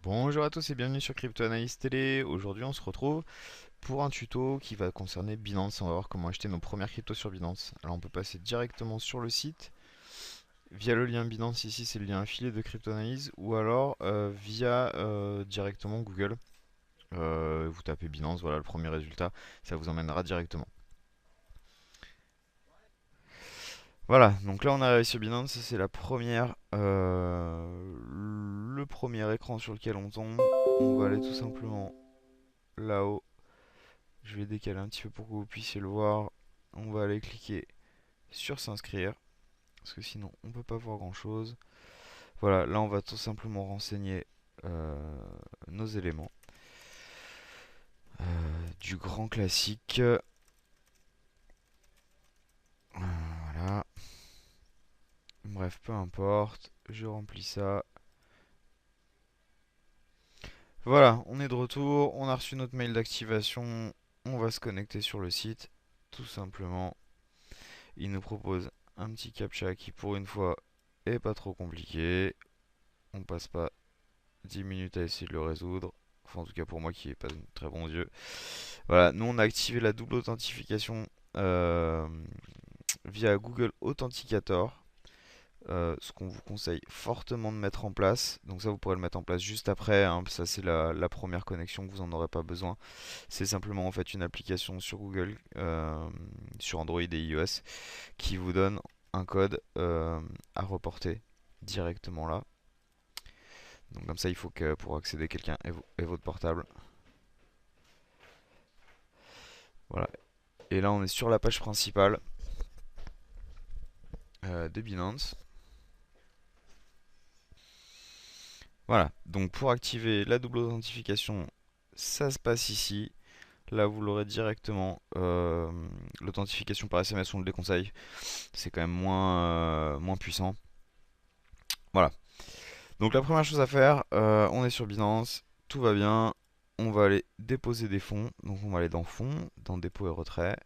Bonjour à tous et bienvenue sur Crypto Analyse Télé. Aujourd'hui on se retrouve pour un tuto qui va concerner Binance. On va voir comment acheter nos premières cryptos sur Binance. Alors on peut passer directement sur le site via le lien Binance, ici c'est le lien affilié de Crypto Analyse, ou alors via directement Google. Vous tapez Binance, voilà le premier résultat, ça vous emmènera directement. Voilà, donc là on arrive sur Binance, c'est la première, le premier écran sur lequel on tombe. On va aller tout simplement là-haut. Je vais décaler un petit peu pour que vous puissiez le voir. On va aller cliquer sur s'inscrire, parce que sinon on peut pas voir grand chose. Voilà, là on va tout simplement renseigner nos éléments. Du grand classique. Voilà. Bref, peu importe. Je remplis ça. Voilà, on est de retour. On a reçu notre mail d'activation. On va se connecter sur le site. Tout simplement. Il nous propose un petit captcha qui pour une fois est pas trop compliqué. On passe pas 10 minutes à essayer de le résoudre. Enfin, en tout cas pour moi qui n'ai pas de très bons yeux. Voilà, nous on a activé la double authentification euh, via Google Authenticator. Ce qu'on vous conseille fortement de mettre en place. Donc ça vous pourrez le mettre en place juste après, hein. Ça c'est la première connexion, que vous n'en aurez pas besoin. C'est simplement en fait une application sur Google, sur Android et iOS, qui vous donne un code à reporter directement là. Donc comme ça, il faut que pour accéder, quelqu'un ait votre portable. Voilà. Et là, on est sur la page principale de Binance. Voilà. Donc pour activer la double authentification, ça se passe ici. Là, vous l'aurez directement. L'authentification par SMS, on le déconseille. C'est quand même moins puissant. Voilà. Donc la première chose à faire, on est sur Binance. Tout va bien. On va aller déposer des fonds. Donc on va aller dans Fonds, dans Dépôt et Retrait.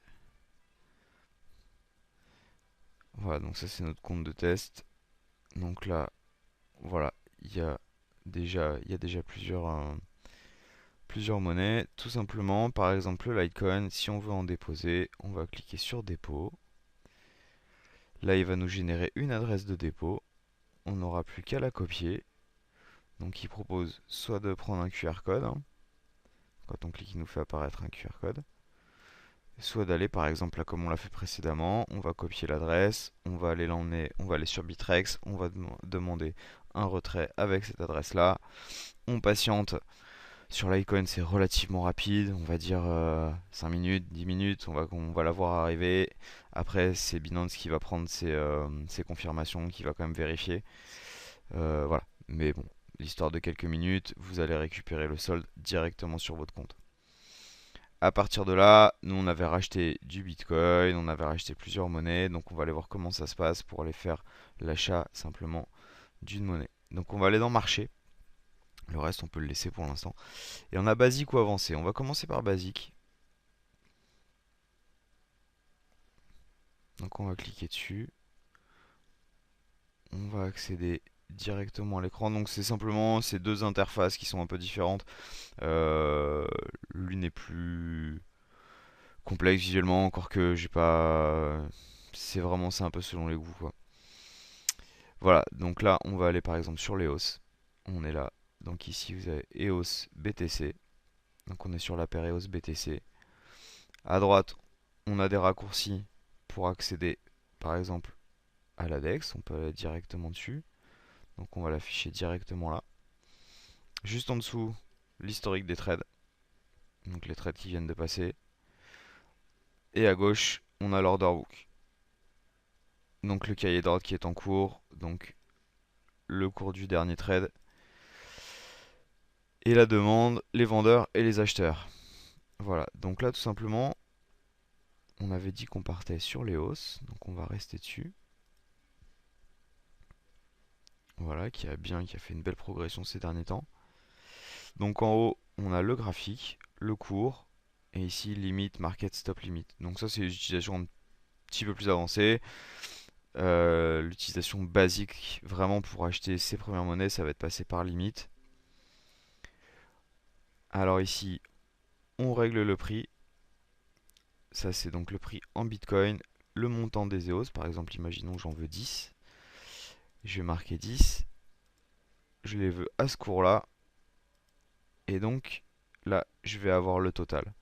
Voilà, donc ça c'est notre compte de test. Donc là, voilà, il y a déjà plusieurs monnaies. Tout simplement, par exemple le Litecoin, si on veut en déposer, on va cliquer sur dépôt. Là, il va nous générer une adresse de dépôt. On n'aura plus qu'à la copier. Donc il propose soit de prendre un QR code, hein. Quand on clique, il nous fait apparaître un QR code. Soit d'aller par exemple là comme on l'a fait précédemment, on va copier l'adresse, on va aller l'emmener, on va aller sur Bitrex, on va demander un retrait avec cette adresse là. On patiente. Sur l'Icon, c'est relativement rapide, on va dire 5 minutes, 10 minutes, on va la voir arriver. Après, c'est Binance qui va prendre ses confirmations, qui va quand même vérifier. Voilà. Mais bon, l'histoire de quelques minutes, vous allez récupérer le solde directement sur votre compte. À partir de là, nous on avait racheté du Bitcoin, on avait racheté plusieurs monnaies, donc on va aller voir comment ça se passe pour aller faire l'achat simplement d'une monnaie. Donc on va aller dans marché, le reste on peut le laisser pour l'instant. Et on a basique ou avancé. On va commencer par basique. Donc on va cliquer dessus. On va accéder directement à l'écran. Donc c'est simplement ces deux interfaces qui sont un peu différentes. Euh, L'une est plus complexe visuellement, encore que j'ai pas. C'est un peu selon les goûts, quoi. Voilà, donc là on va aller par exemple sur l'EOS. On est là. Donc ici vous avez EOS BTC. Donc on est sur la paire EOS BTC. À droite, on a des raccourcis pour accéder par exemple à l'index, on peut aller directement dessus. Donc on va l'afficher directement là. Juste en dessous, l'historique des trades. Donc les trades qui viennent de passer. Et à gauche, on a l'order book. Donc le cahier d'ordre qui est en cours. Donc le cours du dernier trade. Et la demande, les vendeurs et les acheteurs. Voilà, donc là tout simplement, on avait dit qu'on partait sur les hausses. Donc on va rester dessus. Voilà, qui a fait une belle progression ces derniers temps. Donc en haut, on a le graphique, le cours, Et ici, limite, market, stop, limit. Donc ça, c'est l'utilisation un petit peu plus avancée. L'utilisation basique, vraiment pour acheter ses premières monnaies, ça va être passé par limite. Alors ici, on règle le prix. Ça, c'est donc le prix en Bitcoin. Le montant des EOS, par exemple, imaginons que j'en veux 10. Je vais marquer 10. Je les veux à ce cours-là. Et donc, là, je vais avoir le total.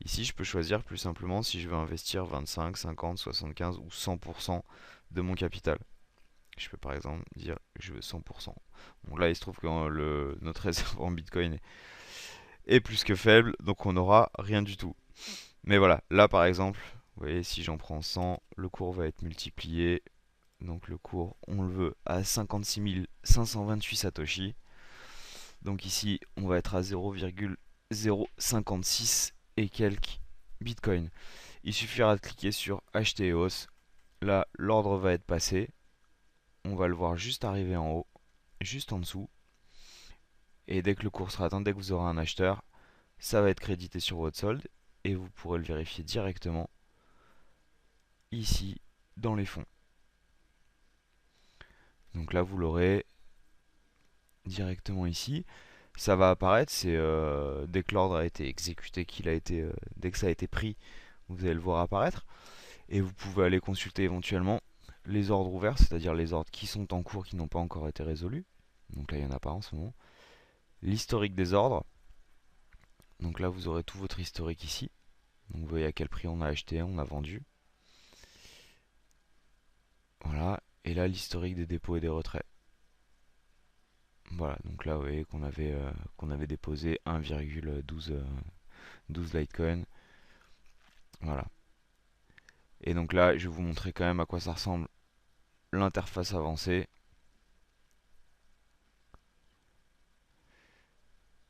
Ici, je peux choisir plus simplement si je veux investir 25, 50, 75 ou 100% de mon capital. Je peux par exemple dire que je veux 100%. Bon, là, il se trouve que notre réserve en Bitcoin est plus que faible, donc on n'aura rien du tout. Mais voilà, là par exemple, vous voyez, si j'en prends 100, le cours va être multiplié. Donc le cours, on le veut à 56 528 Satoshi. Donc ici, on va être à 0,056 et quelques Bitcoin. Il suffira de cliquer sur acheter EOS. Là, l'ordre va être passé. On va le voir juste arriver en haut, juste en dessous. Et dès que le cours sera atteint, dès que vous aurez un acheteur, ça va être crédité sur votre solde et vous pourrez le vérifier directement ici dans les fonds. Donc là, vous l'aurez directement ici. Ça va apparaître, c'est dès que l'ordre a été exécuté, dès que ça a été pris, vous allez le voir apparaître. Et vous pouvez aller consulter éventuellement les ordres ouverts, c'est-à-dire les ordres qui sont en cours, qui n'ont pas encore été résolus. Donc là, il n'y en a pas en ce moment. L'historique des ordres. Donc là, vous aurez tout votre historique ici. Donc vous voyez à quel prix on a acheté, on a vendu. Voilà. Et là, l'historique des dépôts et des retraits. Voilà. Donc là, vous voyez qu'on avait déposé 1,12 Litecoin. Voilà. Et donc là, je vais vous montrer quand même à quoi ça ressemble l'interface avancée.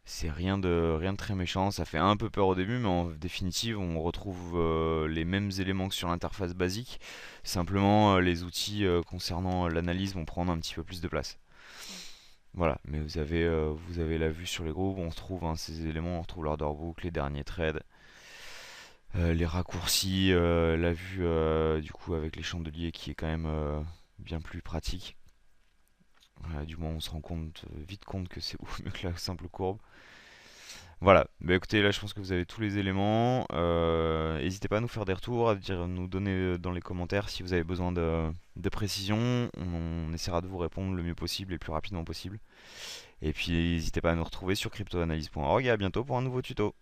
C'est rien de très méchant, ça fait un peu peur au début, mais en définitive, on retrouve les mêmes éléments que sur l'interface basique. Simplement, les outils concernant l'analyse vont prendre un petit peu plus de place. Voilà, mais vous avez la vue sur les groupes, on retrouve ces éléments, on retrouve l'order book, les derniers trades, les raccourcis, la vue du coup avec les chandeliers qui est quand même bien plus pratique. Du moins, on se rend vite compte que c'est beaucoup mieux que la simple courbe. Voilà, bah écoutez, là je pense que vous avez tous les éléments. N'hésitez pas à nous faire des retours, nous donner dans les commentaires si vous avez besoin de précision. On essaiera de vous répondre le mieux possible et le plus rapidement possible. Et puis n'hésitez pas à nous retrouver sur cryptoanalyse.org et à bientôt pour un nouveau tuto.